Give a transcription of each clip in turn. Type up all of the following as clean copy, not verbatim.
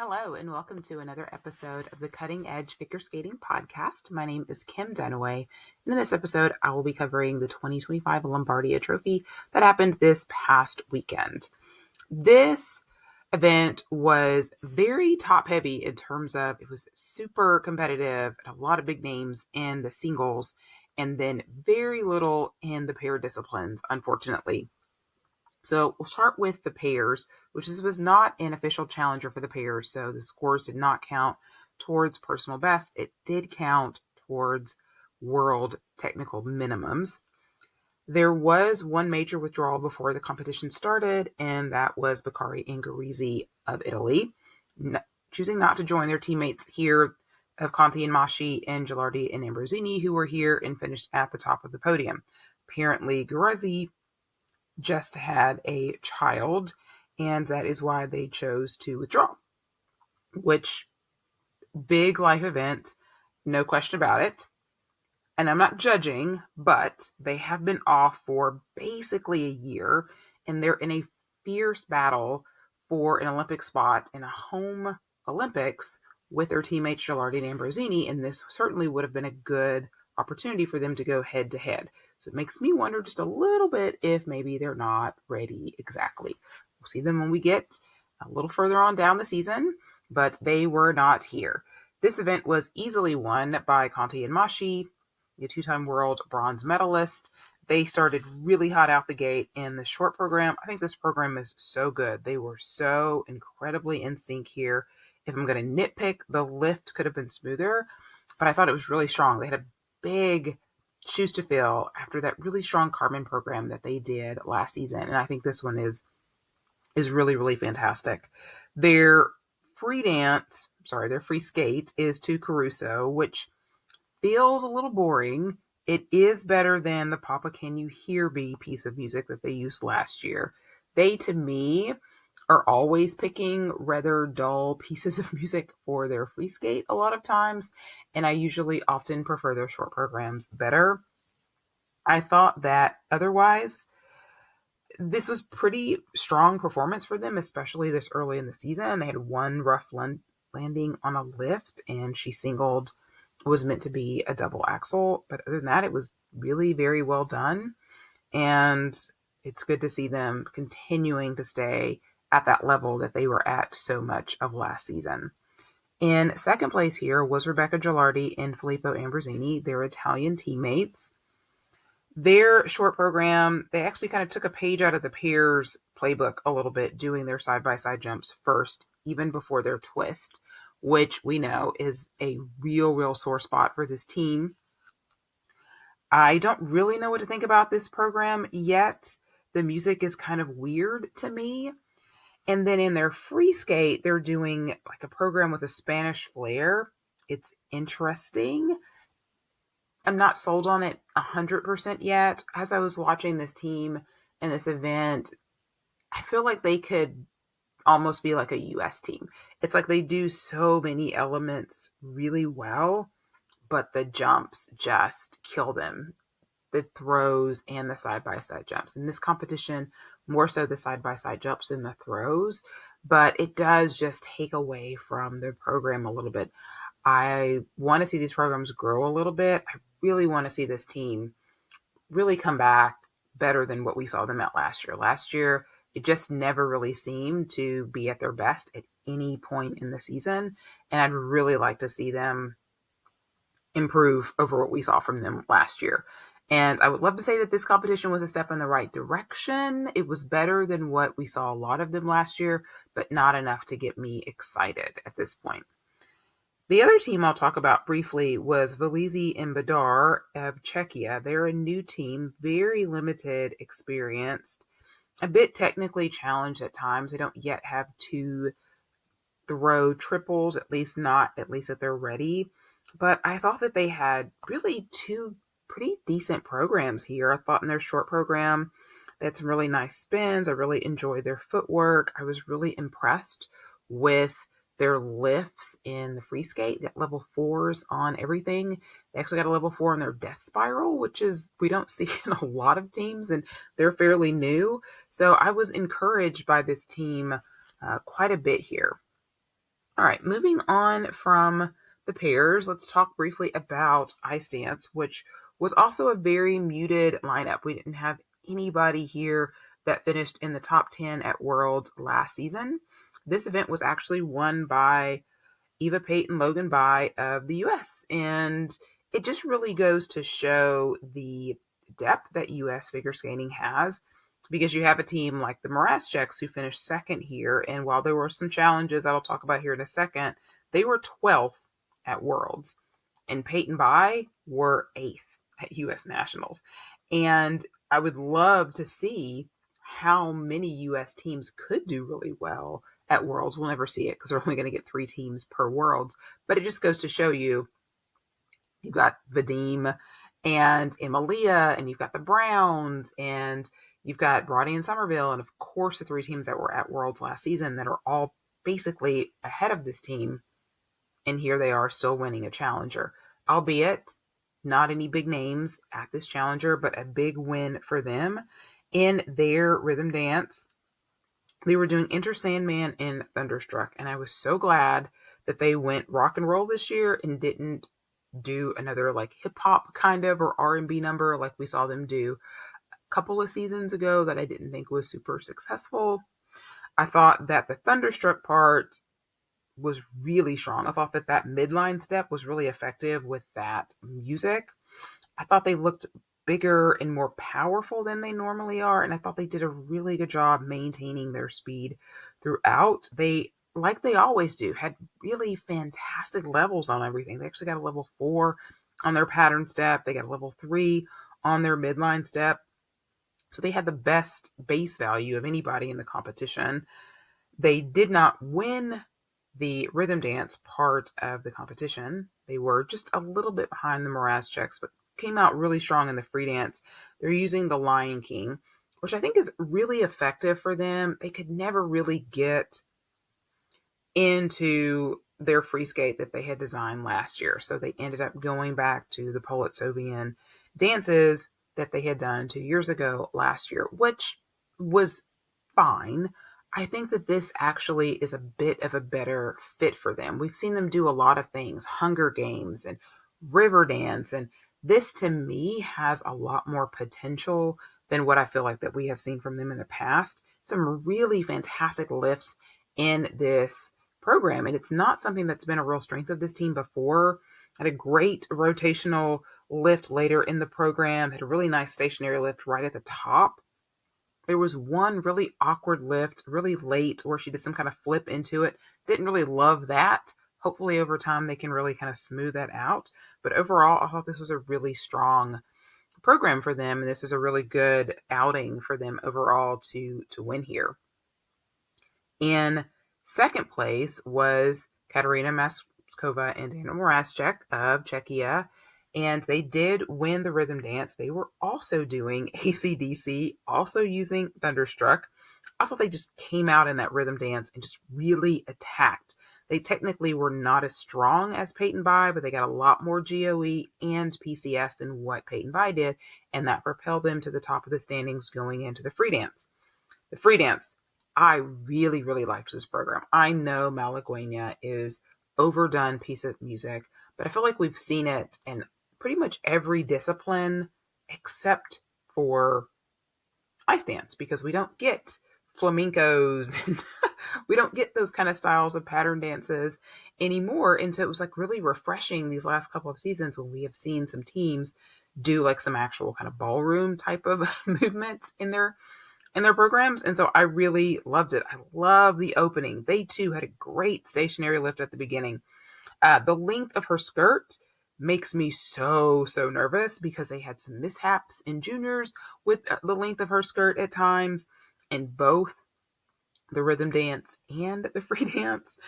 Hello, and welcome to another episode of the Cutting Edge Figure Skating Podcast. My name is Kim Dunaway, and in this episode, I will be covering the 2025 Lombardia Trophy that happened this past weekend. This event was very top-heavy in terms of it was super competitive and a lot of big names in the singles, and then very little in the pair disciplines, unfortunately. So we'll start with the pairs, which was not an official challenger for the pairs, so the scores did not count towards personal best. It did count towards world technical minimums. There was one major withdrawal before the competition started, and that was Beccari and Garisi of Italy, choosing not to join their teammates here of Conti and Masci and Gilardi and Ambrosini, who were here and finished at the top of the podium. Apparently, Garisi just had a child, and that is why they chose to withdraw. Which, big life event, no question about it. And I'm not judging, but they have been off for basically a year, and they're in a fierce battle for an Olympic spot in a home Olympics with their teammates Gilardi and Ambrosini, and this certainly would have been a good opportunity for them to go head to head. So it makes me wonder just a little bit if maybe they're not ready exactly. We'll see them when we get a little further on down the season, but they were not here. This event was easily won by Conti and Masci, the two-time world bronze medalist. They started really hot out the gate in the short program. I think this program is so good. They were so incredibly in sync here. If I'm going to nitpick, the lift could have been smoother, but I thought it was really strong. They had a big shoes to fill after that really strong Carmen program that they did last season, and I think this one is really, really fantastic. Their free skate is to Caruso, which feels a little boring. It is better than the Papa Can You Hear Me piece of music that they used last year. They, to me, are always picking rather dull pieces of music for their free skate a lot of times, and I usually often prefer their short programs better. I thought that otherwise, this was pretty strong performance for them, especially this early in the season. They had one rough landing on a lift, and she singled was meant to be a double axel, but other than that, it was really very well done, and it's good to see them continuing to stay at that level that they were at so much of last season. In second place here was Rebecca Gilardi and Filippo Ambrosini, their Italian teammates. Their short program, they actually kind of took a page out of the pairs playbook a little bit, doing their side-by-side jumps first, even before their twist, which we know is a real sore spot for this team. I don't really know what to think about this program yet. The music is kind of weird to me. And then in their free skate, they're doing like a program with a Spanish flair. It's interesting. I'm not sold on it 100% yet. As I was watching this team and this event, I feel like they could almost be like a US team. It's like they do so many elements really well, but the jumps just kill them. The throws and the side-by-side jumps. In this competition, more so the side-by-side jumps than the throws, but it does just take away from the program a little bit. I want to see these programs grow a little bit. I really want to see this team really come back better than what we saw them at last year. Last year, it just never really seemed to be at their best at any point in the season, and I'd really like to see them improve over what we saw from them last year. And I would love to say that this competition was a step in the right direction. It was better than what we saw a lot of them last year, but not enough to get me excited at this point. The other team I'll talk about briefly was Velizy and Badar of Czechia. They're a new team, very limited experience, a bit technically challenged at times. They don't yet have to throw triples, at least that they're ready. But I thought that they had really two pretty decent programs here. I thought in their short program, they had some really nice spins. I really enjoyed their footwork. I was really impressed with their lifts in the free skate. They got level 4s on everything. They actually got a level 4 on their death spiral, which is we don't see in a lot of teams, and they're fairly new. So I was encouraged by this team quite a bit here. All right, moving on from the pairs, let's talk briefly about ice dance, which was also a very muted lineup. We didn't have anybody here that finished in the top 10 at Worlds last season. This event was actually won by Eva Pate and Logan Bai of the US. And it just really goes to show the depth that US figure skating has, because you have a team like the Morascheks who finished second here. And while there were some challenges that I'll talk about here in a second, they were 12th at Worlds. And Pate and Bai were 8th at US Nationals. And I would love to see how many US teams could do really well at Worlds. We'll never see it because we're only going to get 3 teams per World. But it just goes to show you, you've got Vadim and Emilia, and you've got the Browns, and you've got Brody and Somerville, and of course the 3 teams that were at Worlds last season that are all basically ahead of this team. And here they are still winning a challenger, albeit not any big names at this challenger, but a big win for them in their rhythm dance. They were doing Enter Sandman and Thunderstruck, and I was so glad that they went rock and roll this year and didn't do another like hip hop kind of or R&B number like we saw them do a couple of seasons ago that I didn't think was super successful. I thought that the Thunderstruck part was really strong. I thought that midline step was really effective with that music. I thought they looked bigger and more powerful than they normally are, and I thought they did a really good job maintaining their speed throughout. They, like they always do, had really fantastic levels on everything. They actually got a level 4 on their pattern step. They got a level 3 on their midline step. So they had the best base value of anybody in the competition. They did not win the rhythm dance part of the competition. They were just a little bit behind the Morascheks, but came out really strong in the free dance. They're using the Lion King, which I think is really effective for them. They could never really get into their free skate that they had designed last year. So they ended up going back to the Politzovian dances that they had done 2 years ago last year, which was fine. I think that this actually is a bit of a better fit for them. We've seen them do a lot of things, Hunger Games and River Dance, and this to me has a lot more potential than what I feel like that we have seen from them in the past. Some really fantastic lifts in this program, and it's not something that's been a real strength of this team before. Had a great rotational lift later in the program, had a really nice stationary lift right at the top. There was one really awkward lift really late where she did some kind of flip into it. Didn't really love that. Hopefully over time they can really kind of smooth that out. But overall, I thought this was a really strong program for them, and this is a really good outing for them overall to win here. In second place was Katarina Maskova and Dana Moraschek of Czechia, and they did win the rhythm dance. They were also doing AC/DC, also using Thunderstruck. I thought they just came out in that rhythm dance and just really attacked. They technically were not as strong as Pate and Bai, but they got a lot more GOE and PCS than what Pate and Bai did, and that propelled them to the top of the standings going into the free dance. The free dance, I really, really liked this program. I know Malagueña is overdone piece of music, but I feel like we've seen it in pretty much every discipline except for ice dance, because we don't get flamencos and we don't get those kind of styles of pattern dances anymore. And so it was like really refreshing these last couple of seasons when we have seen some teams do like some actual kind of ballroom type of movements in their programs. And so I really loved it. I love the opening. They too had a great stationary lift at the beginning. The length of her skirt makes me so nervous because they had some mishaps in juniors with the length of her skirt at times in both the rhythm dance and the free dance.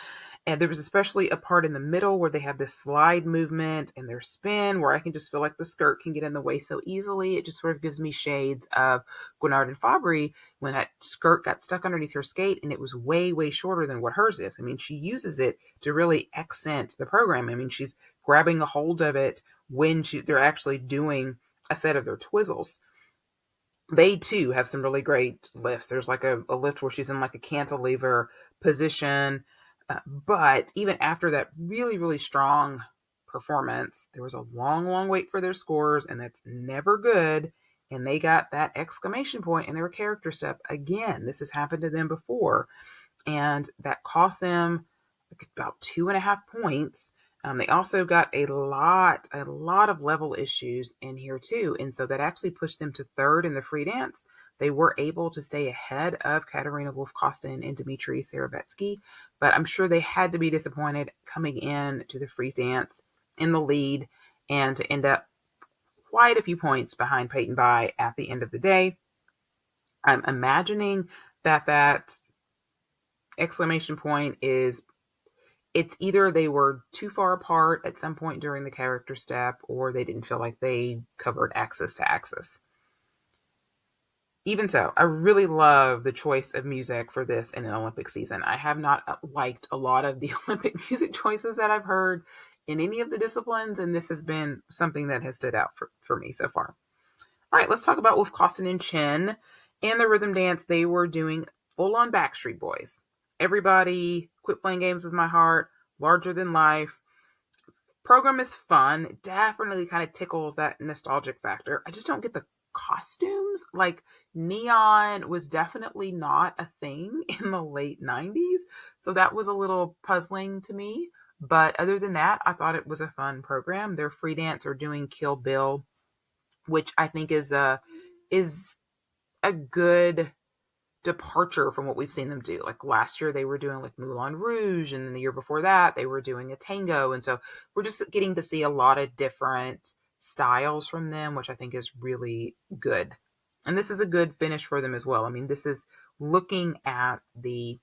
And there was especially a part in the middle where they have this slide movement and their spin where I can just feel like the skirt can get in the way so easily. It just sort of gives me shades of Guinard and Fabry when that skirt got stuck underneath her skate and it was way shorter than what hers is. I mean, she uses it to really accent the program. I mean, she's grabbing a hold of it when they're actually doing a set of their twizzles. They too have some really great lifts. There's like a lift where she's in like a cantilever position. But even after that really, really strong performance, there was a long, long wait for their scores, and that's never good. And they got that exclamation point in their character step again. This has happened to them before, and that cost them about 2.5 points. They also got a lot of level issues in here too, and so that actually pushed them to third in the free dance. They were able to stay ahead of Katarina Wolf-Kostin and Dmitry Serebetsky, but I'm sure they had to be disappointed coming in to the free dance in the lead and to end up quite a few points behind Peyton Bai at the end of the day. I'm imagining that exclamation point is, it's either they were too far apart at some point during the character step, or they didn't feel like they covered axis to axis. Even so, I really love the choice of music for this in an Olympic season. I have not liked a lot of the Olympic music choices that I've heard in any of the disciplines, and this has been something that has stood out for me so far. All right, let's talk about Wolf-Kostin and Chen. In the rhythm dance, they were doing full-on Backstreet Boys. Everybody, Quit Playing Games with My Heart, Larger Than Life. Program is fun. It definitely kind of tickles that nostalgic factor. I just don't get the costumes. Like, neon was definitely not a thing in the late 90s. So that was a little puzzling to me. But other than that, I thought it was a fun program. Their free dance are doing Kill Bill, which I think is a good departure from what we've seen them do. Like last year, they were doing like Moulin Rouge, and then the year before that, they were doing a tango. And so we're just getting to see a lot of different styles from them, which I think is really good. And this is a good finish for them as well. I mean, this is looking at the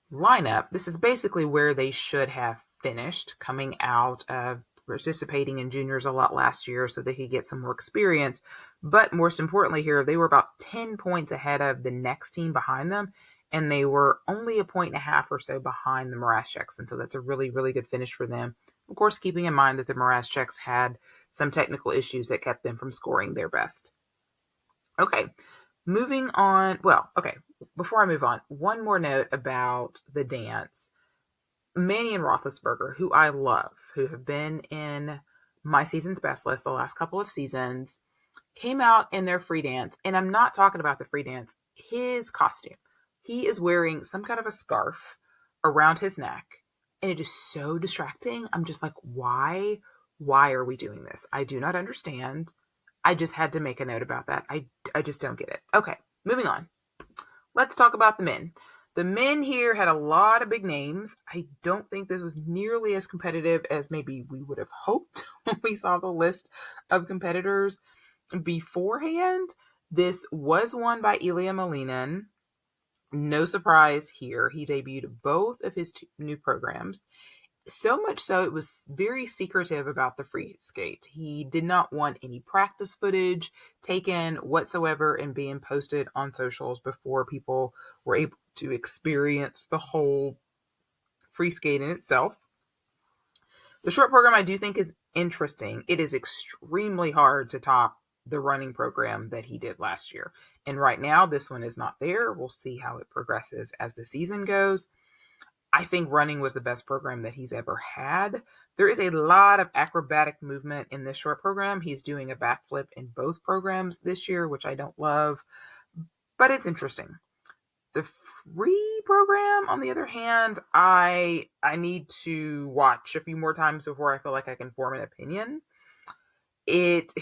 lineup. This is basically where they should have finished, coming out of participating in juniors a lot last year so they could get some more experience. But most importantly here, they were about 10 points ahead of the next team behind them, and they were only 1.5 points or so behind the Morascheks. And so that's a really, really good finish for them. Of course, keeping in mind that the Morascheks had some technical issues that kept them from scoring their best. Okay, moving on. Well, okay, before I move on, one more note about the dance. Manny and Roethlisberger, who I love, who have been in my season's best list the last couple of seasons, came out in their free dance. And I'm not talking about the free dance, his costume. He is wearing some kind of a scarf around his neck, and it is so distracting. I'm just like, why? Why are we doing this? I do not understand. I just had to make a note about that. I just don't get it. Okay, moving on. Let's talk about the men. The men here had a lot of big names. I don't think this was nearly as competitive as maybe we would have hoped when we saw the list of competitors beforehand. This was won by Ilya Malinin. No surprise here. He debuted both of his new programs. So much so, it was very secretive about the free skate. He did not want any practice footage taken whatsoever and being posted on socials before people were able to experience the whole free skate in itself. The short program I do think is interesting. It is extremely hard to top the running program that he did last year. And right now, this one is not there. We'll see how it progresses as the season goes. I think running was the best program that he's ever had. There is a lot of acrobatic movement in this short program. He's doing a backflip in both programs this year, which I don't love, but it's interesting. The free program, on the other hand, I need to watch a few more times before I feel like I can form an opinion. It's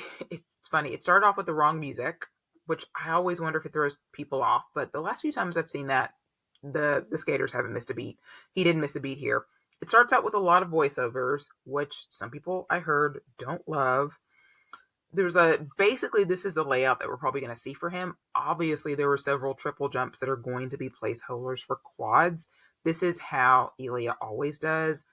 funny. It started off with the wrong music, which I always wonder if it throws people off, but the last few times I've seen that, the skaters haven't missed a beat. He didn't miss a beat here. It starts out with a lot of voiceovers, which some people I heard don't love. Basically, this is the layout that we're probably going to see for him. Obviously, there were several triple jumps that are going to be placeholders for quads. This is how Ilya always does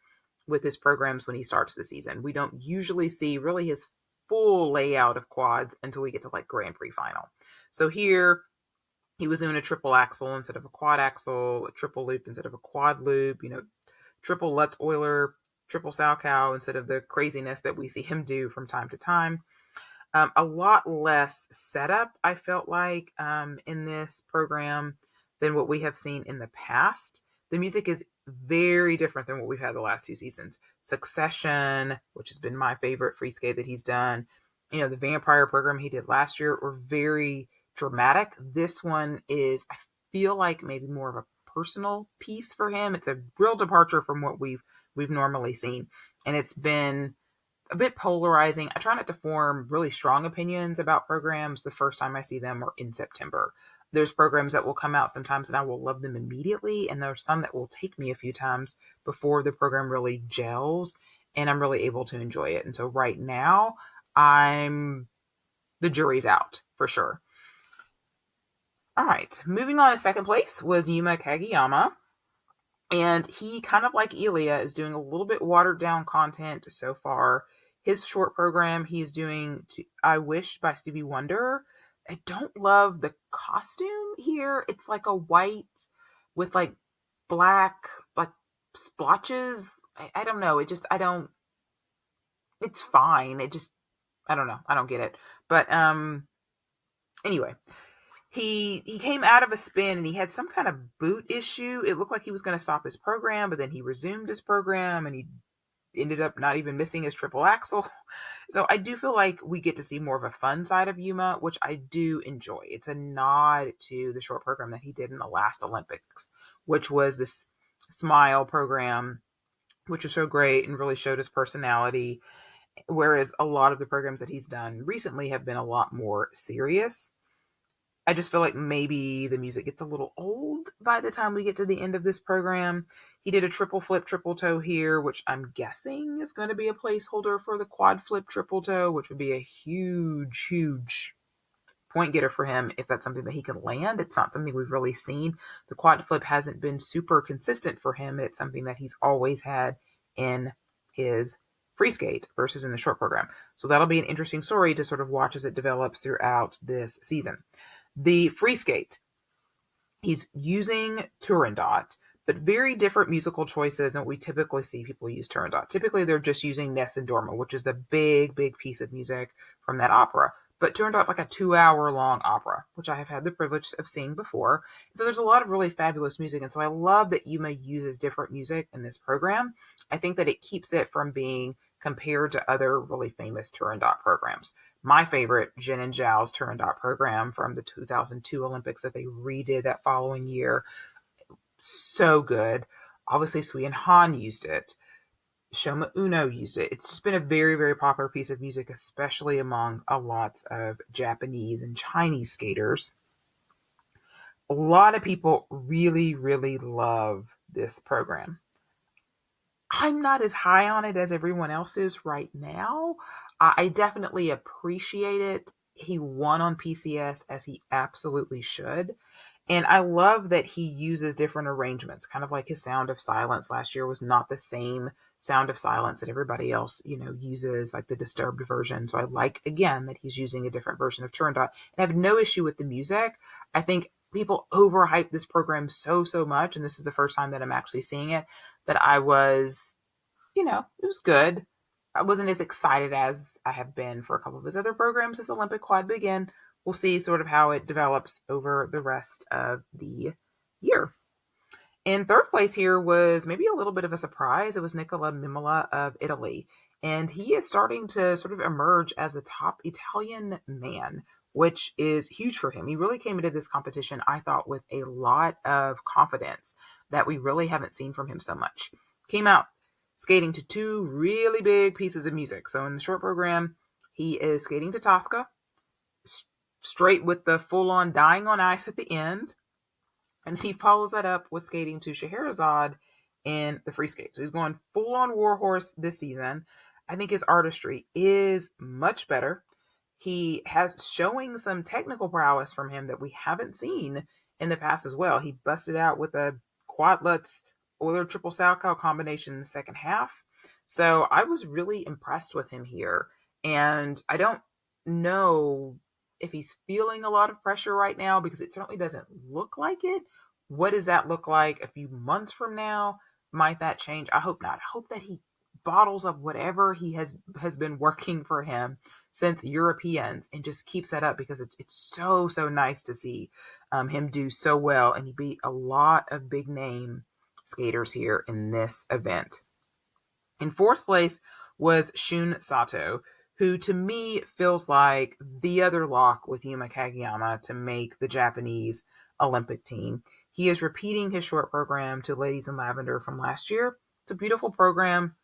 with his programs when he starts the season. We don't usually see really his full layout of quads until we get to like Grand Prix final. So here, he was doing a triple axel instead of a quad axel, a triple loop instead of a quad loop, triple Lutz Euler, triple Salchow instead of the craziness that we see him do from time to time. A lot less setup, I felt like, in this program than what we have seen in the past. the music is very different than what we've had the last two seasons. Succession, which has been my favorite free skate that he's done, the vampire program he did last year were very dramatic. This one is, I feel like, maybe more of a personal piece for him. It's a real departure from what we've normally seen, and it's been a bit polarizing. I try not to form really strong opinions about programs the first time I see them or in September. There's programs that will come out sometimes and I will love them immediately, and there's some that will take me a few times before the program really gels and I'm really able to enjoy it. And so right now, the jury's out for sure. All right, moving on to second place was Yuma Kageyama. And he, kind of like Elia, is doing a little bit watered down content so far. His short program he's doing I Wish by Stevie Wonder. I don't love the costume here. It's like a white with like black, like splotches. I don't know. It's fine. I don't know. I don't get it. But anyway, he came out of a spin and he had some kind of boot issue. It looked like he was going to stop his program, but then he resumed his program and he ended up not even missing his triple axel. So I do feel like we get to see more of a fun side of Yuma, which I do enjoy. It's a nod to the short program that he did in the last Olympics, which was this Smile program, which was so great and really showed his personality. Whereas a lot of the programs that he's done recently have been a lot more serious. I just feel like maybe the music gets a little old by the time we get to the end of this program. He did a triple flip, triple toe here, which I'm guessing is going to be a placeholder for the quad flip, triple toe, which would be a huge, huge point getter for him if that's something that he can land. It's not something we've really seen. The quad flip hasn't been super consistent for him. It's something that he's always had in his free skate versus in the short program. So that'll be an interesting story to sort of watch as it develops throughout this season. The free skate, he's using Turandot, but very different musical choices than what we typically see people use Turandot. Typically, they're just using Ness and Dorma, which is the big, big piece of music from that opera. But Turandot's like a 2-hour long opera, which I have had the privilege of seeing before. So there's a lot of really fabulous music. And so I love that Yuma uses different music in this program. I think that it keeps it from being compared to other really famous Turandot programs. My favorite, Jin and Zhao's Turandot program from the 2002 Olympics that they redid that following year. So good. Obviously, Sui and Han used it. Shoma Uno used it. It's just been a very, very popular piece of music, especially among a lot of Japanese and Chinese skaters. A lot of people really, really love this program. I'm not as high on it as everyone else is right now. I definitely appreciate it. He won on PCS as he absolutely should. And I love that he uses different arrangements, kind of like his Sound of Silence last year was not the same Sound of Silence that everybody else, uses, like the Disturbed version. So I like, again, that he's using a different version of Turandot. And I have no issue with the music. I think people overhype this program so, so much, and this is the first time that I'm actually seeing it, that I was, it was good. I wasn't as excited as I have been for a couple of his other programs as Olympic Quad Begin. We'll see sort of how it develops over the rest of the year. In third place here was maybe a little bit of a surprise. It was Nicola Mimola of Italy. And he is starting to sort of emerge as the top Italian man, which is huge for him. He really came into this competition, I thought, with a lot of confidence that we really haven't seen from him so much. Came out skating to two really big pieces of music. So in the short program, he is skating to Tosca, straight with the full-on Dying on Ice at the end. And he follows that up with skating to Scheherazade in the free skate. So he's going full-on Warhorse this season. I think his artistry is much better. He has showing some technical prowess from him that we haven't seen in the past as well. He busted out with a quad Lutz Euler triple Salchow combination in the second half. So I was really impressed with him here. And I don't know if he's feeling a lot of pressure right now, because it certainly doesn't look like it. What does that look like a few months from now? Might that change? I hope not. I hope that he bottles up whatever he has been working for him since Europeans and just keeps that up, because it's so nice to see him do so well. And he beat a lot of big name skaters here in this event. In fourth place was Shun Sato, who to me feels like the other lock with Yuma Kageyama to make the Japanese Olympic team. He is repeating his short program to Ladies in Lavender from last year. It's a beautiful program,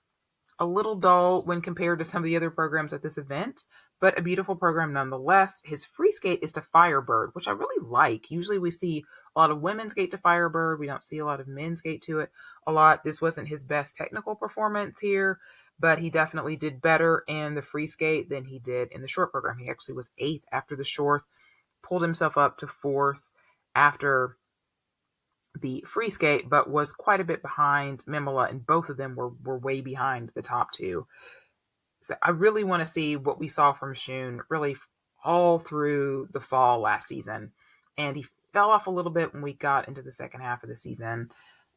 a little dull when compared to some of the other programs at this event, but a beautiful program nonetheless. His free skate is to Firebird, which I really like. Usually we see a lot of women skate to Firebird. We don't see a lot of men skate to it a lot. This wasn't his best technical performance here, but he definitely did better in the free skate than he did in the short program. He actually was 8th after the short, pulled himself up to 4th after the free skate, but was quite a bit behind Mimola, and both of them were way behind the top two. So I really want to see what we saw from Shun really all through the fall last season. And he fell off a little bit when we got into the second half of the season.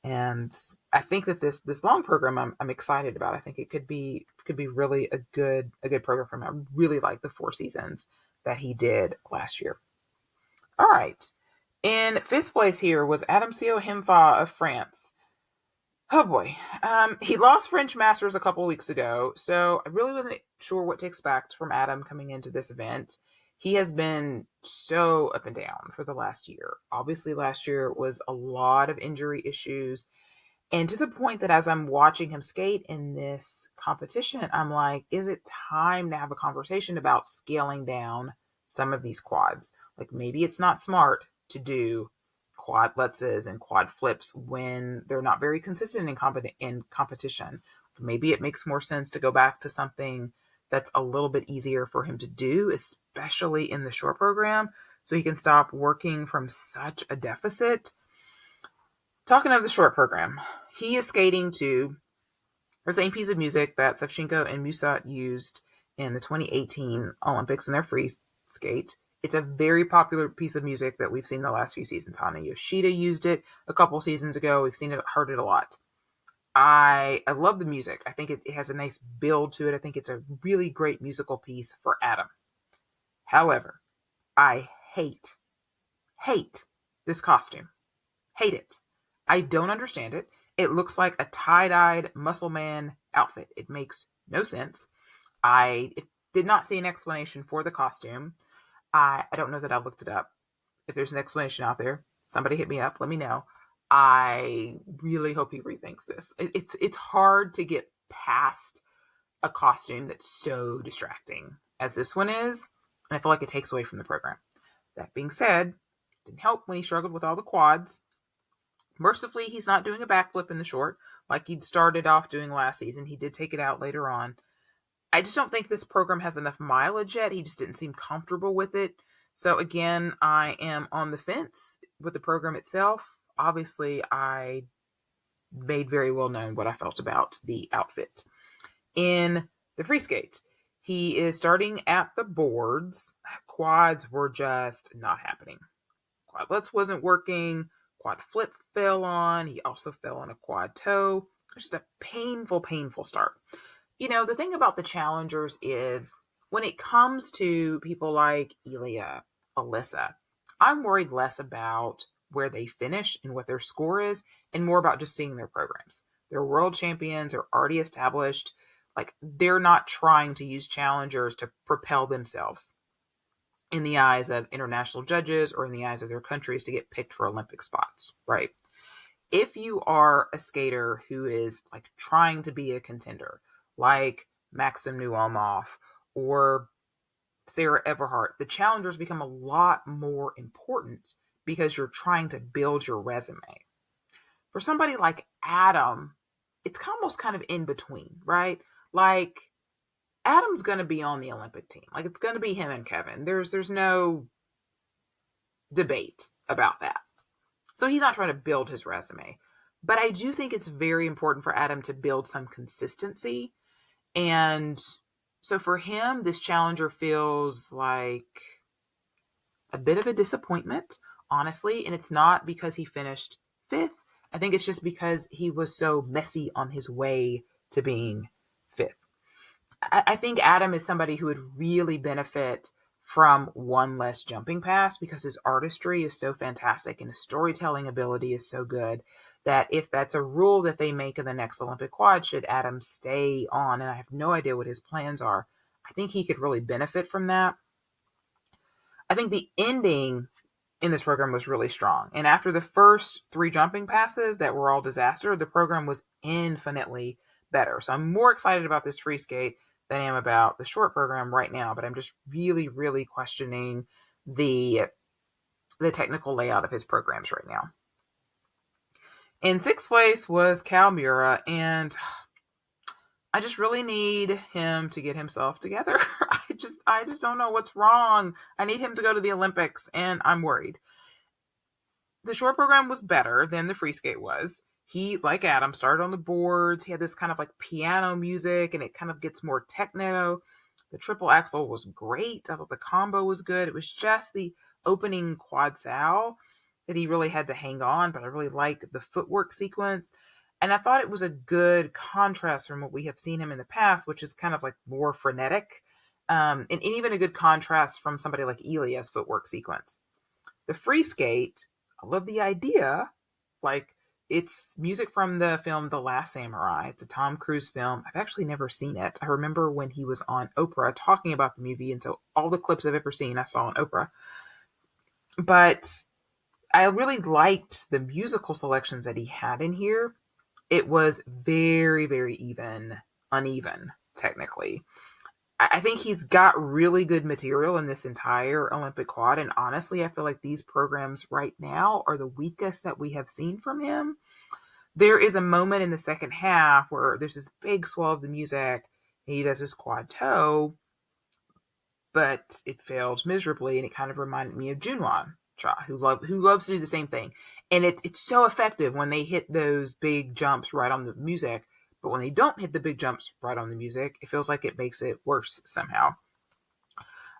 And I think that this long program I'm excited about. I think it could be really a good program for him. I really like the 4 seasons that he did last year. All right. In 5th place here was Adam Sio Himfa of France. Oh boy. He lost French Masters a couple weeks ago, so I really wasn't sure what to expect from Adam coming into this event. He has been so up and down for the last year. Obviously, last year was a lot of injury issues, and to the point that as I'm watching him skate in this competition, I'm like, is it time to have a conversation about scaling down some of these quads? Like maybe it's not smart to do quad lutzes and quad flips when they're not very consistent in competition. Maybe it makes more sense to go back to something that's a little bit easier for him to do, especially in the short program, so he can stop working from such a deficit. Talking of the short program, he is skating to the same piece of music that Savchenko and Musat used in the 2018 Olympics in their free skate. It's a very popular piece of music that we've seen the last few seasons. Hana Yoshida used it a couple seasons ago. We've heard it a lot. I love the music. I think it has a nice build to it. I think it's a really great musical piece for Adam. However, I hate this costume. Hate it. I don't understand it. It looks like a tie-dyed muscle man outfit. It makes no sense. I did not see an explanation for the costume. I don't know that I looked it up. If there's an explanation out there, somebody hit me up. Let me know. I really hope he rethinks this. It's hard to get past a costume that's so distracting as this one is, and I feel like it takes away from the program. That being said, it didn't help when he struggled with all the quads. Mercifully, he's not doing a backflip in the short like he'd started off doing last season. He did take it out later on. I just don't think this program has enough mileage yet. He just didn't seem comfortable with it. So again, I am on the fence with the program itself. Obviously, I made very well known what I felt about the outfit. In the free skate, he is starting at the boards. Quads were just not happening. Quad lutz wasn't working. Quad flip fell on. He also fell on a quad toe. Just a painful start. You know, the thing about the challengers is when it comes to people like Ilya, Alyssa, I'm worried less about where they finish and what their score is and more about just seeing their programs. They're world champions, they're already established. Like, they're not trying to use challengers to propel themselves in the eyes of international judges or in the eyes of their countries to get picked for Olympic spots, right? If you are a skater who is like trying to be a contender, like Maxim Nuomov or Sarah Everhart, the challengers become a lot more important because you're trying to build your resume. For somebody like Adam, it's almost kind of in between, right? Like, Adam's going to be on the Olympic team. Like, it's going to be him and Kevin. There's no debate about that. So he's not trying to build his resume. But I do think it's very important for Adam to build some consistency. And so for him, this challenger feels like a bit of a disappointment, honestly. And it's not because he finished 5th. I think it's just because he was so messy on his way to being 5th. I think Adam is somebody who would really benefit from one less jumping pass because his artistry is so fantastic and his storytelling ability is so good that if that's a rule that they make in the next Olympic quad, should Adam stay on, and I have no idea what his plans are, I think he could really benefit from that. I think the ending in this program was really strong. And after the first 3 jumping passes that were all disaster, the program was infinitely better. So I'm more excited about this free skate than I am about the short program right now, but I'm just really, really questioning the technical layout of his programs right now. In 6th place was Cal Mura, and I just really need him to get himself together. I just don't know what's wrong. I need him to go to the Olympics, and I'm worried. The short program was better than the free skate was. He, like Adam, started on the boards. He had this kind of like piano music, and it kind of gets more techno. The triple axel was great. I thought the combo was good. It was just the opening quad sal that he really had to hang on, but I really liked the footwork sequence. And I thought it was a good contrast from what we have seen him in the past, which is kind of like more frenetic, and even a good contrast from somebody like Elia's footwork sequence. The free skate, I love the idea. Like, it's music from the film The Last Samurai. It's a Tom Cruise film. I've actually never seen it. I remember when he was on Oprah talking about the movie, and so all the clips I've ever seen I saw on Oprah. But I really liked the musical selections that he had in here. It was very, very uneven, technically. I think he's got really good material in this entire Olympic quad. And honestly, I feel like these programs right now are the weakest that we have seen from him. There is a moment in the second half where there's this big swell of the music, and he does his quad toe, but it failed miserably, and it kind of reminded me of Junwan Cha, who loves to do the same thing. And it's so effective when they hit those big jumps right on the music, but when they don't hit the big jumps right on the music, it feels like it makes it worse somehow.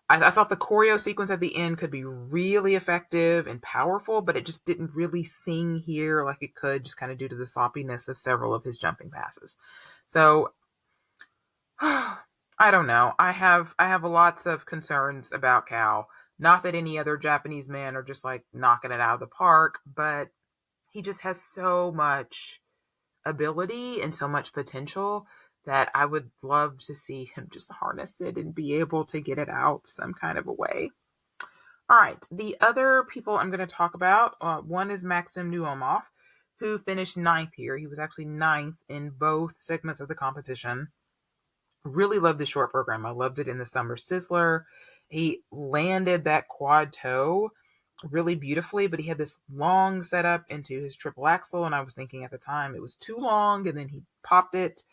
I thought the choreo sequence at the end could be really effective and powerful, but it just didn't really sing here like it could, just kind of due to the sloppiness of several of his jumping passes. So I don't know. I have lots of concerns about Cal. Not that any other Japanese men are just like knocking it out of the park, but he just has so much ability and so much potential that I would love to see him just harness it and be able to get it out some kind of a way. All right, the other people I'm going to talk about, one is Maxim Nuomov, who finished 9th here. He was actually 9th in both segments of the competition. Really loved the short program. I loved it in the Summer Sizzler. He landed that quad toe really beautifully, but he had this long setup into his triple axel, and I was thinking at the time it was too long, and then he popped it.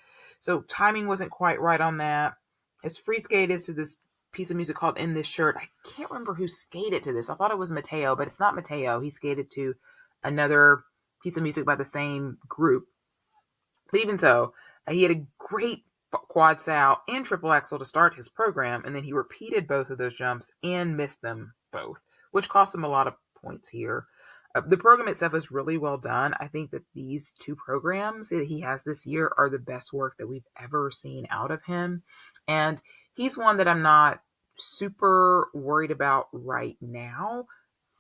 So timing wasn't quite right on that. His free skate is to this piece of music called In This Shirt. I can't remember who skated to this. I thought it was Mateo, but it's not Mateo. He skated to another piece of music by the same group. But even so, he had a great quad sal and triple axel to start his program, and then he repeated both of those jumps and missed them both, which cost him a lot of points here. The program itself is really well done. I think that these 2 programs that he has this year are the best work that we've ever seen out of him. And he's one that I'm not super worried about right now.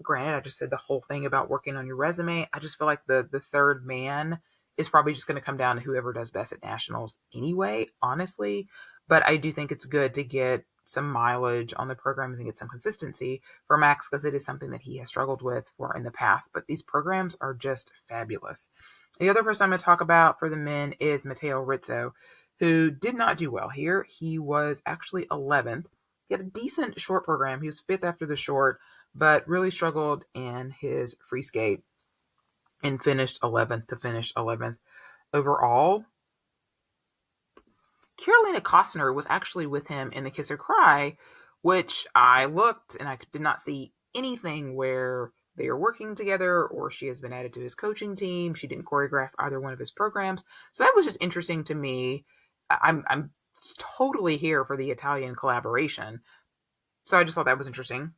Granted, I just said the whole thing about working on your resume. I just feel like the third man is probably just going to come down to whoever does best at nationals anyway, honestly. But I do think it's good to get some mileage on the programs and get some consistency for Max, because it is something that he has struggled with for in the past. But these programs are just fabulous. The other person I'm going to talk about for the men is Matteo Rizzo, who did not do well here. He was actually 11th. He had a decent short program. He was 5th after the short, but really struggled in his free skate and finished 11th to finish 11th overall. Carolina Costner was actually with him in the Kiss or Cry, which I looked and I did not see anything where they are working together or she has been added to his coaching team. She didn't choreograph either one of his programs. So that was just interesting to me. I'm totally here for the Italian collaboration. So I just thought that was interesting.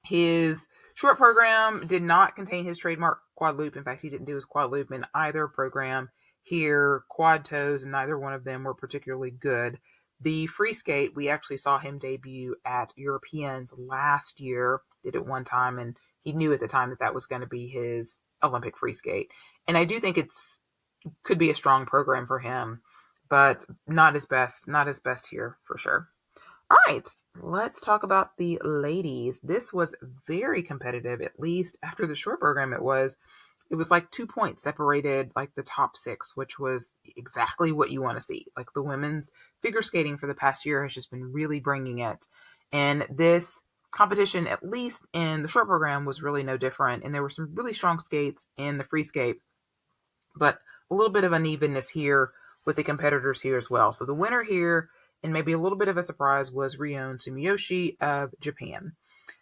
His short program did not contain his trademark quad loop. In fact, he didn't do his quad loop in either program. Here, quad toes, and neither one of them were particularly good. The free skate, we actually saw him debut at Europeans last year, did it one time, and he knew at the time that that was going to be his Olympic free skate. And I do think could be a strong program for him, but not his best here for sure. All right, let's talk about the ladies. This was very competitive, at least after the short program it was like 2 points separated like the top six, which was exactly what you want to see. Like the women's figure skating for the past year has just been really bringing it. And this competition, at least in the short program, was really no different. And there were some really strong skates in the free skate, but a little bit of unevenness here with the competitors here as well. So the winner here, and maybe a little bit of a surprise, was Rion Sumiyoshi of Japan.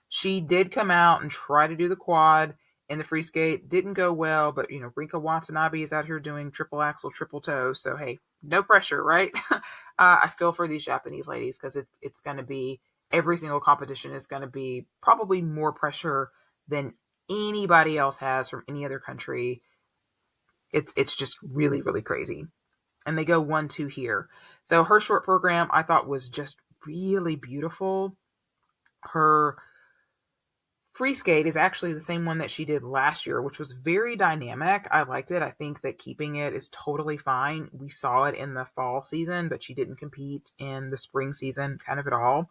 She did come out and try to do the quad in the free skate. Didn't go well, but Rinka Watanabe is out here doing triple axel, triple toe. So hey, no pressure, right? I feel for these Japanese ladies because it's going to be, every single competition is going to be probably more pressure than anybody else has from any other country. It's just really, really crazy. And they go 1-2 here. So her short program I thought was just really beautiful. Her free skate is actually the same one that she did last year, which was very dynamic. I liked it. I think that keeping it is totally fine. We saw it in the fall season, but she didn't compete in the spring season kind of at all.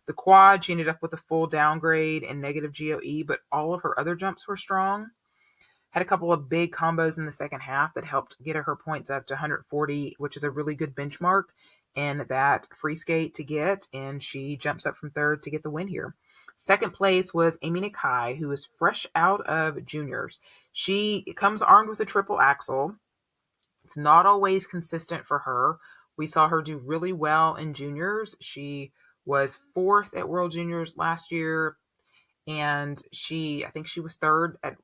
The quad, she ended up with a full downgrade and negative GOE, but all of her other jumps were strong. Had a couple of big combos in the second half that helped get her points up to 140, which is a really good benchmark in that free skate to get. And she jumps up from third to get the win here. Second place was Amy Nakai, who is fresh out of juniors. She comes armed with a triple axel. It's not always consistent for her. We saw her do really well in juniors. She was fourth at World Juniors last year, and I think she was third at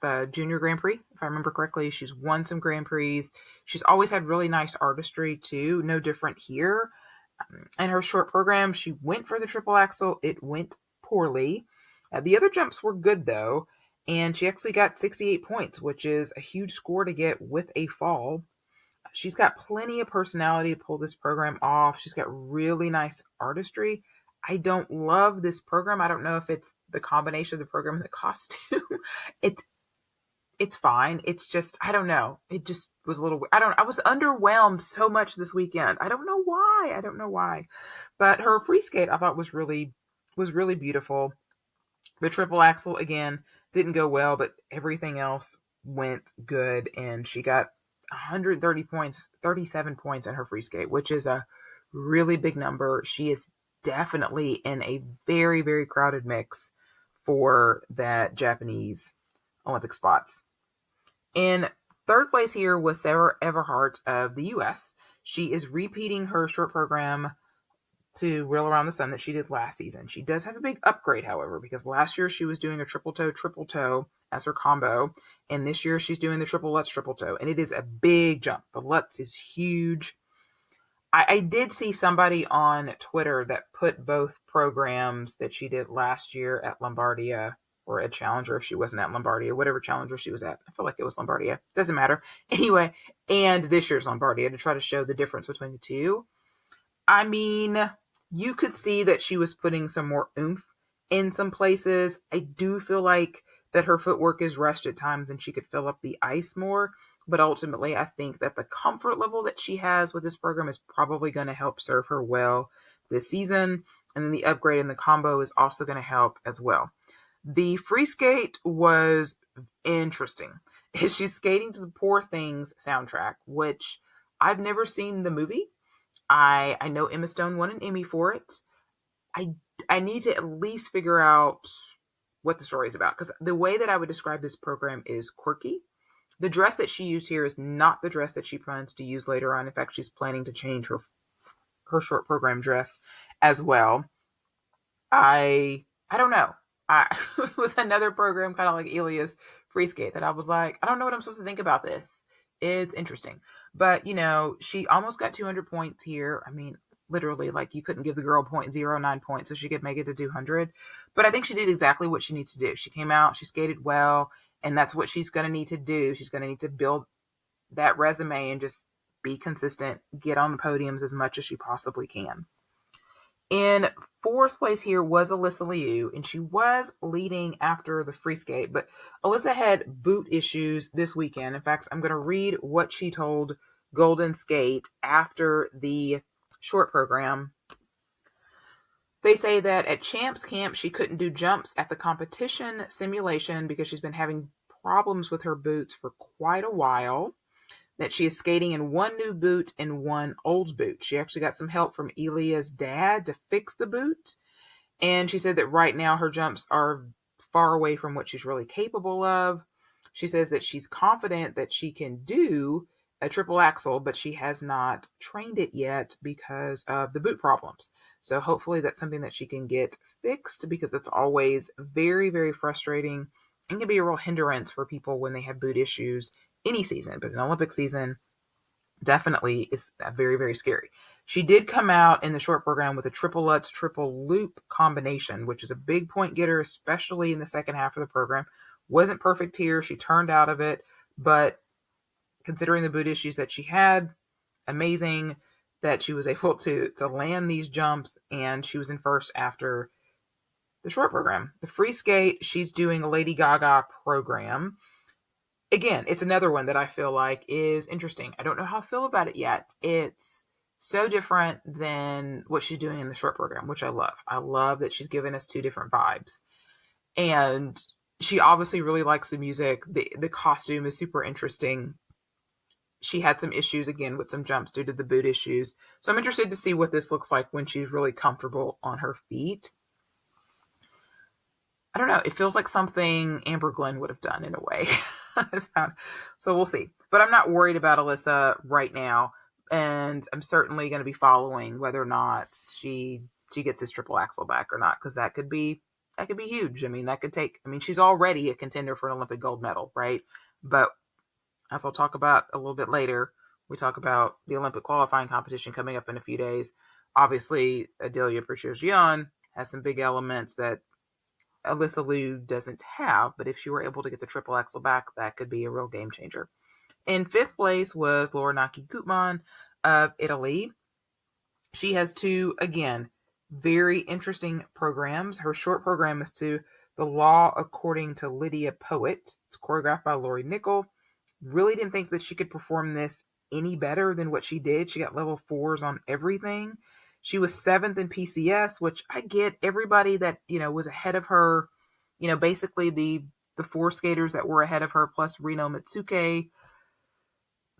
the Junior Grand Prix, if I remember correctly. She's won some Grand Prix. She's always had really nice artistry too. No different here. In her short program, she went for the triple axel. It went poorly. The other jumps were good though, and she actually got 68 points, which is a huge score to get with a fall. She's got plenty of personality to pull this program off. She's got really nice artistry. I don't love this program. I don't know if it's the combination of the program and the costume. It's fine. It's just, I don't know. It just was a little, I was underwhelmed so much this weekend. I don't know why. But her free skate I thought was really beautiful. The triple axel again didn't go well, but everything else went good, and she got 130 points, 37 points in her free skate, which is a really big number. She is definitely in a very, very crowded mix for that Japanese Olympic spots. In third place here was Sarah Everhart of the U.S. She is repeating her short program to Reel Around the Sun that she did last season. She does have a big upgrade, however, because last year she was doing a triple toe as her combo, and this year she's doing the triple Lutz triple toe, and it is a big jump. The Lutz is huge. I did see somebody on Twitter that put both programs that she did last year at Lombardia, or at Challenger if she wasn't at Lombardia, whatever Challenger she was at. I feel like it was Lombardia. Doesn't matter. Anyway, and this year's Lombardia to try to show the difference between the two. I mean, you could see that she was putting some more oomph in some places. I do feel like that her footwork is rushed at times and she could fill up the ice more. But ultimately, I think that the comfort level that she has with this program is probably going to help serve her well this season. And then the upgrade in the combo is also going to help as well. The free skate was interesting. She's skating to the Poor Things soundtrack, which I've never seen the movie. I know Emma Stone won an Emmy for it. I need to at least figure out what the story is about, because the way that I would describe this program is quirky. The dress that she used here is not the dress that she plans to use later on. In fact, she's planning to change her short program dress as well. I don't know. It was another program kind of like Elia's free skate that I was like, I don't know what I'm supposed to think about this. It's interesting. But, she almost got 200 points here. I mean, literally, like, you couldn't give the girl 0.09 points so she could make it to 200. But I think she did exactly what she needs to do. She came out, she skated well, and that's what she's going to need to do. She's going to need to build that resume and just be consistent, get on the podiums as much as she possibly can. In fourth place here was Alyssa Liu, and she was leading after the free skate, but Alyssa had boot issues this weekend. In fact, I'm going to read what she told Golden Skate after the short program. They say that at Champs Camp, she couldn't do jumps at the competition simulation because she's been having problems with her boots for quite a while, that she is skating in one new boot and one old boot. She actually got some help from Elia's dad to fix the boot. And she said that right now her jumps are far away from what she's really capable of. She says that she's confident that she can do a triple axel, but she has not trained it yet because of the boot problems. So hopefully that's something that she can get fixed, because it's always very, very frustrating and can be a real hindrance for people when they have boot issues any season, but an Olympic season definitely is very, very scary. She did come out in the short program with a triple Lutz, triple loop combination, which is a big point getter, especially in the second half of the program. Wasn't perfect here. She turned out of it, but considering the boot issues that she had, amazing that she was able to land these jumps, and she was in first after the short program. The free skate, she's doing a Lady Gaga program. Again, it's another one that I feel like is interesting. I don't know how I feel about it yet. It's so different than what she's doing in the short program, which I love. I love that she's given us two different vibes. And she obviously really likes the music. The costume is super interesting. She had some issues, again, with some jumps due to the boot issues. So I'm interested to see what this looks like when she's really comfortable on her feet. I don't know. It feels like something Amber Glenn would have done in a way. So we'll see. But I'm not worried about Alyssa right now. And I'm certainly going to be following whether or not she gets this triple axel back or not, because that could be huge. I mean, she's already a contender for an Olympic gold medal, right? But as I'll talk about a little bit later, we talk about the Olympic qualifying competition coming up in a few days. Obviously, Adelia Precious-Guillon has some big elements that Alyssa Liu doesn't have, but if she were able to get the triple axel back, that could be a real game changer. In fifth place was Laura Naki-Gutman of Italy. She has two, again, very interesting programs. Her short program is to The Law According to Lydia Poet. It's choreographed by Lori Nickel. Really didn't think that she could perform this any better than what she did. She got level 4s on everything. She was 7th in PCS, which I get. Everybody that, was ahead of her, basically the 4 skaters that were ahead of her, plus Rino Mitsuke.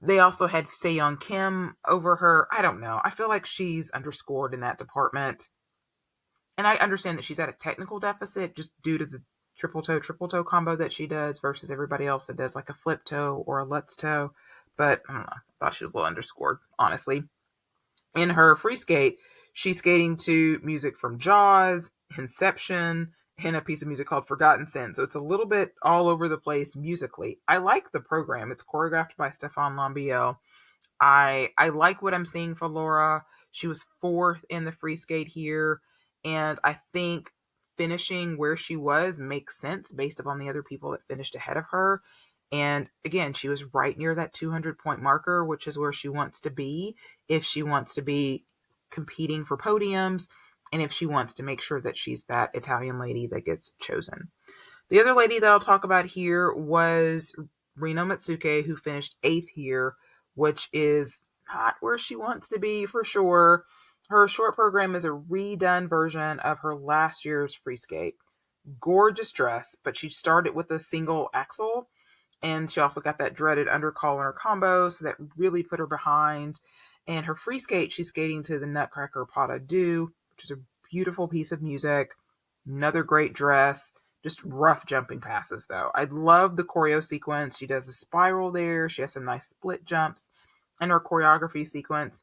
They also had Seyeon Kim over her. I don't know. I feel like she's underscored in that department. And I understand that she's at a technical deficit just due to the triple toe combo that she does versus everybody else that does like a flip toe or a Lutz toe. But I don't know. I thought she was a little underscored, honestly. In her free skate, she's skating to music from Jaws, Inception, and a piece of music called Forgotten Sin. So it's a little bit all over the place musically. I like the program. It's choreographed by Stéphane Lambiel. I like what I'm seeing for Laura. She was 4th in the free skate here, and I think finishing where she was makes sense based upon the other people that finished ahead of her. And again, she was right near that 200-point marker, which is where she wants to be if she wants to be competing for podiums and if she wants to make sure that she's that Italian lady that gets chosen. The other lady that I'll talk about here was Rino Mitsuke, who finished 8th here, which is not where she wants to be for sure. Her short program is a redone version of her last year's free skate. Gorgeous dress, but she started with a single axel, and she also got that dreaded undercollar combo, so that really put her behind. And her free skate, she's skating to the Nutcracker Pas de Deux, which is a beautiful piece of music. Another great dress. Just rough jumping passes, though. I love the choreo sequence. She does a spiral there. She has some nice split jumps. And her choreography sequence,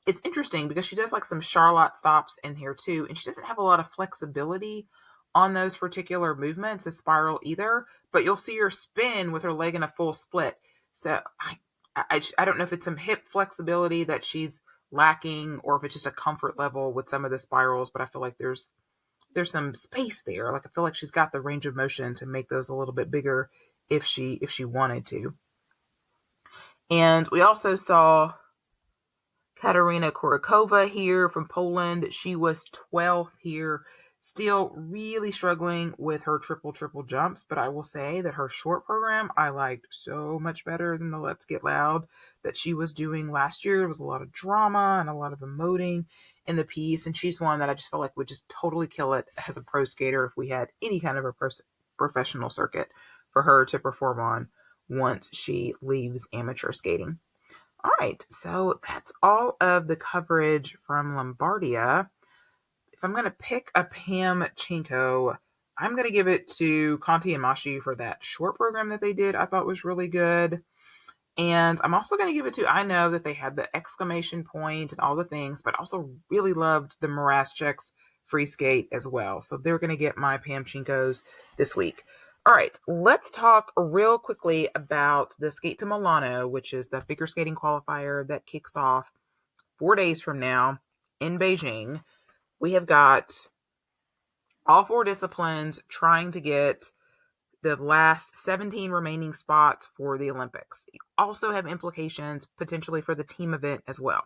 it's interesting because she does like some Charlotte stops in here too, and she doesn't have a lot of flexibility on those particular movements, a spiral either, but you'll see her spin with her leg in a full split. So I don't know if it's some hip flexibility that she's lacking or if it's just a comfort level with some of the spirals, but I feel like there's some space there. Like I feel like she's got the range of motion to make those a little bit bigger if she wanted to. And we also saw Katarina Kurikova here from Poland. She was 12th here. Still really struggling with her triple jumps, but I will say that her short program I liked so much better than the Let's Get Loud that she was doing last year. There was a lot of drama and a lot of emoting in the piece, and she's one that I just felt like would just totally kill it as a pro skater if we had any kind of a professional circuit for her to perform on once she leaves amateur skating. All right, so that's all of the coverage from Lombardia. If I'm going to pick a Pam Chinko, I'm going to give it to Conti and Mashi for that short program that they did. I thought was really good. And I'm also going to give it to, I know that they had the exclamation point and all the things, but also really loved the Moraschek's free skate as well. So they're going to get my Pam Chinkos this week. All right, let's talk real quickly about the Skate to Milano, which is the figure skating qualifier that kicks off 4 days from now in Beijing. We have got all 4 disciplines trying to get the last 17 remaining spots for the Olympics. You also have implications potentially for the team event as well.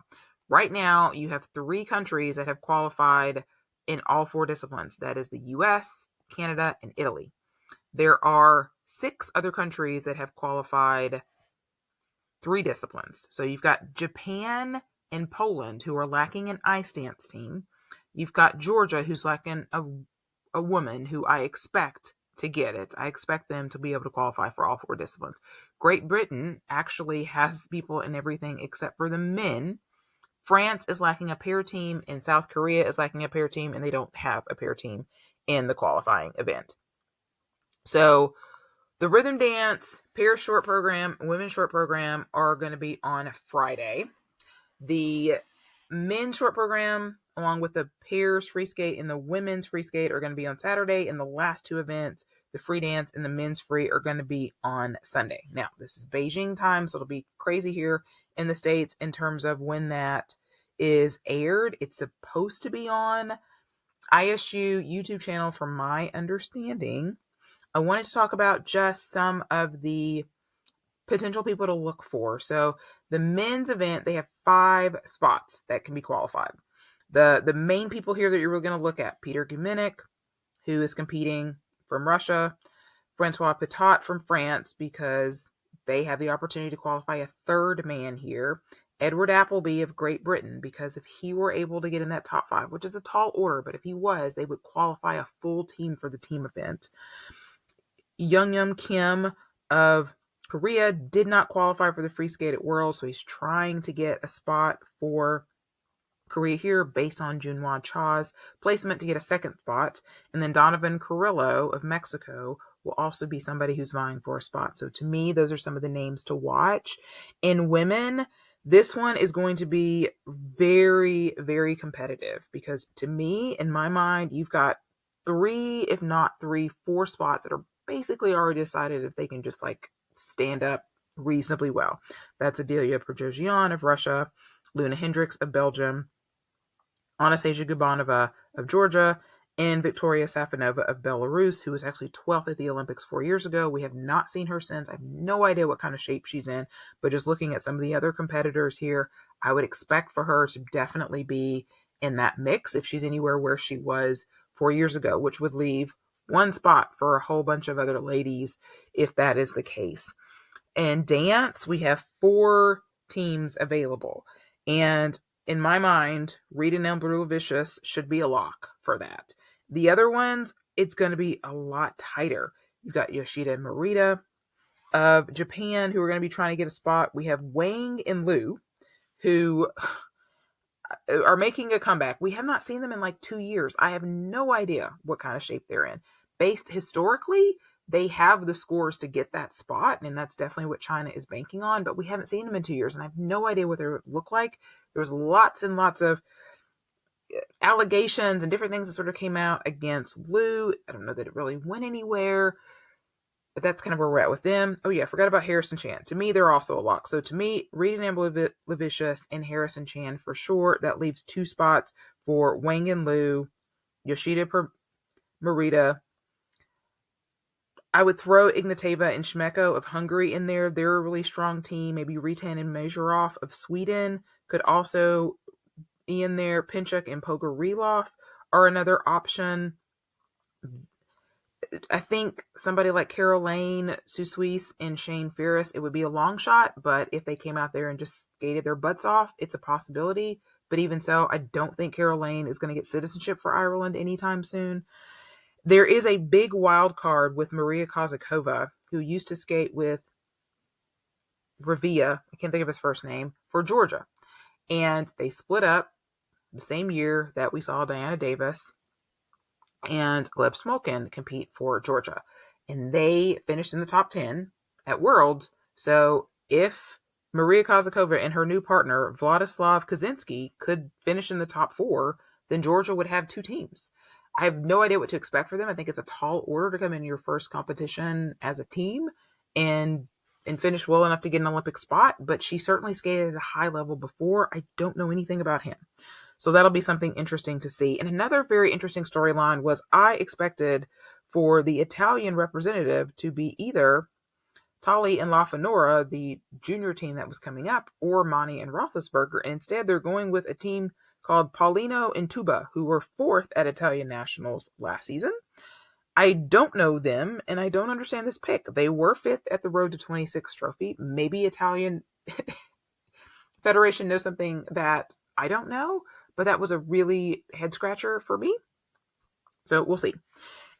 Right now, you have 3 countries that have qualified in all 4 disciplines. That is the US, Canada, and Italy. There are 6 other countries that have qualified 3 disciplines. So you've got Japan and Poland, who are lacking an ice dance team. You've got Georgia, who's lacking a woman who I expect to get it. I expect them to be able to qualify for all 4 disciplines. Great Britain actually has people in everything except for the men. France is lacking a pair team, and South Korea is lacking a pair team, and they don't have a pair team in the qualifying event. So the rhythm dance, pair short program, women's short program are going to be on Friday. The men's short program, along with the pairs free skate and the women's free skate, are going to be on Saturday. And the last 2 events, the free dance and the men's free, are going to be on Sunday. Now, this is Beijing time, so it'll be crazy here in the States in terms of when that is aired. It's supposed to be on ISU YouTube channel, from my understanding. I wanted to talk about just some of the potential people to look for. So the men's event, they have 5 spots that can be qualified. The main people here that you're really going to look at: Peter Gumenik, who is competing from Russia; Francois Pitot from France, because they have the opportunity to qualify a 3rd man here; Edward Appleby of Great Britain, because if he were able to get in that top 5, which is a tall order, but if he was, they would qualify a full team for the team event. Youngyum Kim of Korea did not qualify for the free skate at World, so he's trying to get a spot for Korea here based on Junhua Cha's placement to get a 2nd spot. And then Donovan Carrillo of Mexico will also be somebody who's vying for a spot. So to me, those are some of the names to watch. In women, this one is going to be very, very competitive, because to me, in my mind, you've got 3, if not 3, 4 spots that are basically already decided if they can just stand up reasonably well. That's Adelia Prigozhin of Russia, Luna Hendricks of Belgium, Anastasia Gubanova of Georgia, and Victoria Safonova of Belarus, who was actually 12th at the Olympics 4 years ago. We have not seen her since. I have no idea what kind of shape she's in, but just looking at some of the other competitors here, I would expect for her to definitely be in that mix if she's anywhere where she was 4 years ago, which would leave 1 spot for a whole bunch of other ladies if that is the case. And dance, we have 4 teams available. And in my mind, Rita Nembrovicius should be a lock for that. The other ones, it's going to be a lot tighter. You've got Yoshida and Morita of Japan, who are going to be trying to get a spot. We have Wang and Liu, who are making a comeback. We have not seen them in 2 years. I have no idea what kind of shape they're in. Based historically, they have the scores to get that spot, and that's definitely what China is banking on, but we haven't seen them in 2 years, and I have no idea what they look like. There was lots and lots of allegations and different things that sort of came out against Liu. I don't know that it really went anywhere, but that's kind of where we're at with them. Oh yeah, I forgot about Harrison Chan. To me, they're also a lock. So to me, Rita Nembrovicius and Harrison Chan for sure. That leaves 2 spots for Wang and Liu, Yoshida Morita, I would throw Ignateva and Shmeko of Hungary in there. They're a really strong team. Maybe Ritan and Majorov of Sweden could also be in there. Pinchuk and Pogorilov are another option. I think somebody like Caroline Suisse and Shane Ferris, it would be a long shot, but if they came out there and just skated their butts off, it's a possibility. But even so, I don't think Caroline is going to get citizenship for Ireland anytime soon. There is a big wild card with Maria Kozakova, who used to skate with Revia, I can't think of his first name, for Georgia. And they split up the same year that we saw Diana Davis and Gleb Smolkin compete for Georgia. And they finished in the top 10 at Worlds. So if Maria Kozakova and her new partner, Vladislav Kaczynski, could finish in the top 4, then Georgia would have 2 teams. I have no idea what to expect for them. I think it's a tall order to come in your first competition as a team and finish well enough to get an Olympic spot, but she certainly skated at a high level before. I don't know anything about him. So that'll be something interesting to see. And another very interesting storyline was I expected for the Italian representative to be either Tali and LaFonora, the junior team that was coming up, or Mani and Roethlisberger. And instead, they're going with a team called Paulino and Tuba, who were 4th at Italian Nationals last season. I don't know them, and I don't understand this pick. They were 5th at the Road to 26 trophy. Maybe Italian Federation knows something that I don't know, but that was a really head scratcher for me. So we'll see.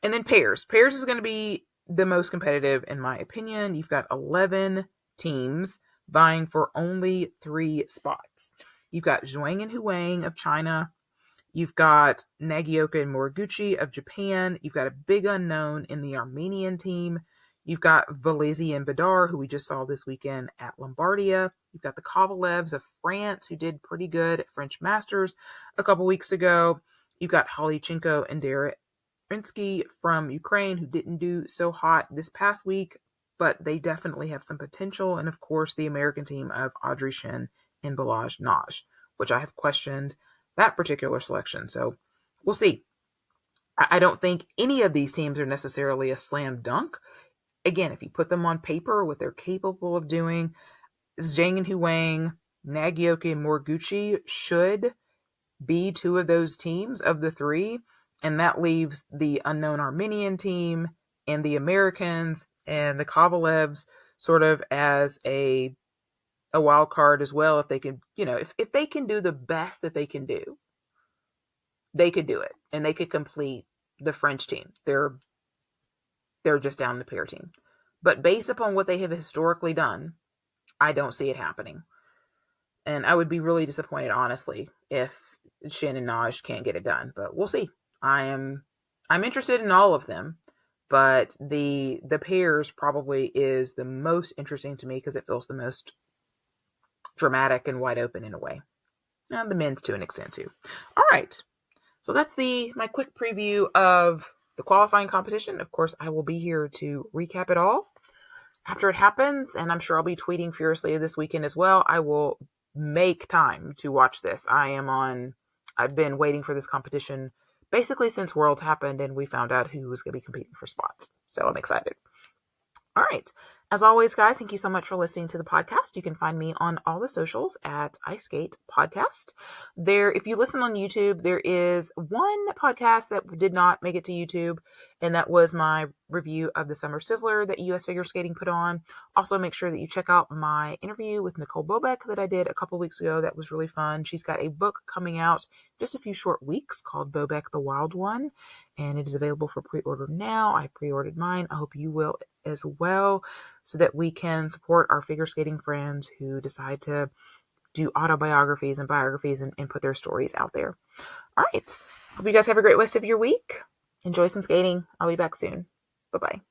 And then pairs. Pairs is going to be the most competitive, in my opinion. You've got 11 teams vying for only 3 spots. You've got Zhuang and Huang of China. You've got Nagioka and Moriguchi of Japan. You've got a big unknown in the Armenian team. You've got Valesi and Bedard, who we just saw this weekend at Lombardia. You've got the Kovalevs of France, who did pretty good at French Masters a couple weeks ago. You've got Halichenko and Derinsky from Ukraine, who didn't do so hot this past week, but they definitely have some potential. And of course, the American team of Audrey Shin and Balazs Naj, which I have questioned that particular selection. So we'll see. I don't think any of these teams are necessarily a slam dunk. Again, if you put them on paper, what they're capable of doing, Zhang and Huang, Nagioka and Moriguchi should be 2 of those teams of the 3. And that leaves the unknown Armenian team and the Americans and the Kovalevs sort of as a wild card as well. If they can, if they can do the best that they can do, they could do it. And they could complete the French team. They're just down the pair team. But based upon what they have historically done, I don't see it happening. And I would be really disappointed, honestly, if Shin and Naj can't get it done. But we'll see. I'm interested in all of them, but the pairs probably is the most interesting to me because it feels the most dramatic and wide open in a way. And the men's to an extent too. All right. So that's my quick preview of the qualifying competition. Of course, I will be here to recap it all after it happens, and I'm sure I'll be tweeting furiously this weekend as well. I will make time to watch this. I've been waiting for this competition basically since Worlds happened and we found out who was going to be competing for spots. So I'm excited. All right. As always, guys, thank you so much for listening to the podcast. You can find me on all the socials at iSkate Podcast. If you listen on YouTube, there is one podcast that did not make it to YouTube, and that was my review of the Summer Sizzler that US Figure Skating put on. Also, make sure that you check out my interview with Nicole Bobek that I did a couple weeks ago. That was really fun. She's got a book coming out just a few short weeks called Bobek the Wild One, and it is available for pre-order now. I pre-ordered mine. I hope you will as well, so that we can support our figure skating friends who decide to do autobiographies and biographies and put their stories out there. All right. Hope you guys have a great rest of your week. Enjoy some skating. I'll be back soon. Bye-bye.